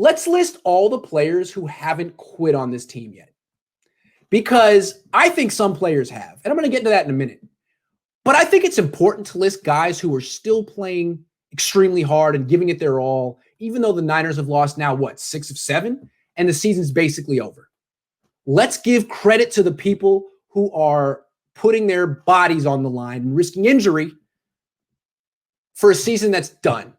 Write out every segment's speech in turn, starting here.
Let's list all the players who haven't quit on this team yet. Because I think some players have. And I'm going to get to that in a minute. But I think it's important to list guys who are still playing extremely hard and giving it their all, even though the Niners have lost now, 6 of 7? And the season's basically over. Let's give credit to the people who are putting their bodies on the line and risking injury for a season that's done.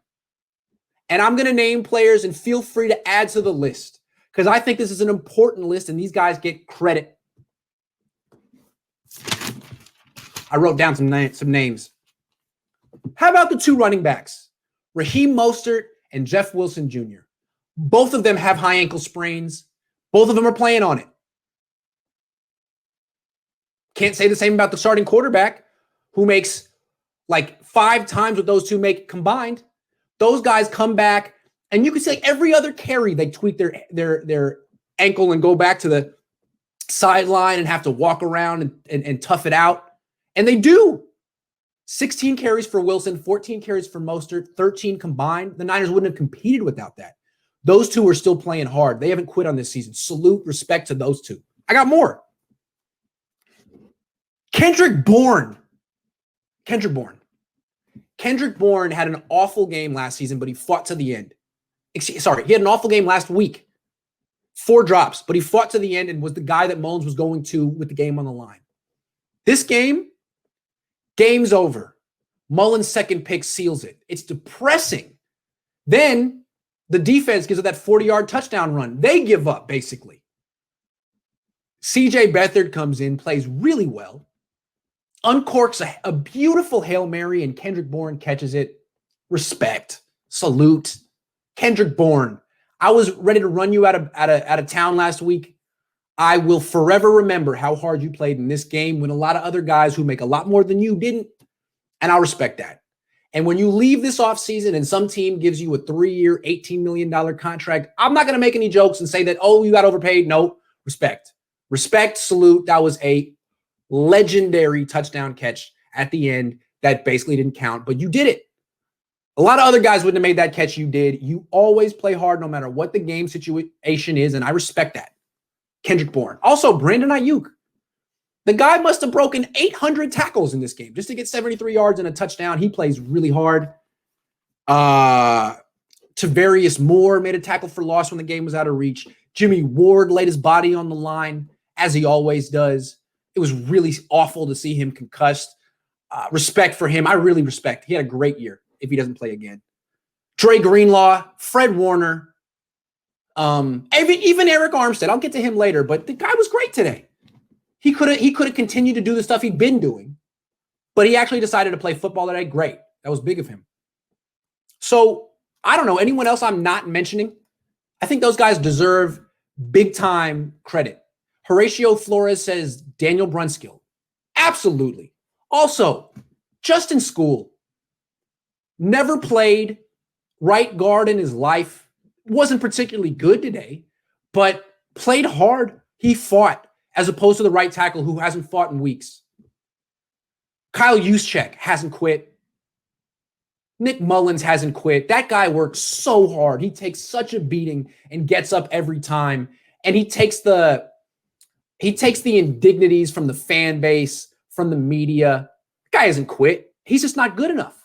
And I'm going to name players, and feel free to add to the list because I think this is an important list and these guys get credit. I wrote down some names. How about the 2 running backs, Raheem Mostert and Jeff Wilson Jr.? Both of them have high ankle sprains. Both of them are playing on it. Can't say the same about the starting quarterback who makes like 5 times what those two make combined. Those guys come back, and you could say every other carry, they tweak their ankle and go back to the sideline and have to walk around and tough it out. And they do. 16 carries for Wilson, 14 carries for Mostert, 13 combined. The Niners wouldn't have competed without that. Those two are still playing hard. They haven't quit on this season. Salute, respect to those two. I got more. Kendrick Bourne had an awful game last season, but he fought to the end. He had an awful game last week. 4 drops, but he fought to the end and was the guy that Mullins was going to with the game on the line. This game, game's over. Mullins' second pick seals it. It's depressing. Then the defense gives it that 40-yard touchdown run. They give up, basically. C.J. Beathard comes in, plays really well, uncorks a beautiful Hail Mary, and Kendrick Bourne catches it. Respect. Salute. Kendrick Bourne. I was ready to run you out of town last week. I will forever remember how hard you played in this game when a lot of other guys who make a lot more than you didn't, and I'll respect that. And when you leave this offseason and some team gives you a 3-year, $18 million contract, I'm not going to make any jokes and say that, oh, you got overpaid. No, respect. Respect, salute. That was a legendary touchdown catch at the end that basically didn't count, but you did it. A lot of other guys wouldn't have made that catch you did. You always play hard no matter what the game situation is, and I respect that. Kendrick Bourne. Also, Brandon Ayuk. The guy must have broken 800 tackles in this game just to get 73 yards and a touchdown. He plays really hard. Tavarius Moore made a tackle for loss when the game was out of reach. Jimmy Ward laid his body on the line, as he always does. It was really awful to see him concussed. Respect for him. I really respect. He had a great year if he doesn't play again. Dre Greenlaw, Fred Warner, even Eric Armstead. I'll get to him later, but the guy was great today. He could have continued to do the stuff he'd been doing, but he actually decided to play football today. Great. That was big of him. So I don't know. Anyone else I'm not mentioning? I think those guys deserve big time credit. Horatio Flores says Daniel Brunskill. Absolutely. Also, Justin School. Never played right guard in his life. Wasn't particularly good today, but played hard. He fought as opposed to the right tackle who hasn't fought in weeks. Kyle Juszczyk hasn't quit. Nick Mullins hasn't quit. That guy works so hard. He takes such a beating and gets up every time. And he takes the indignities from the fan base, from the media. The guy hasn't quit. He's just not good enough.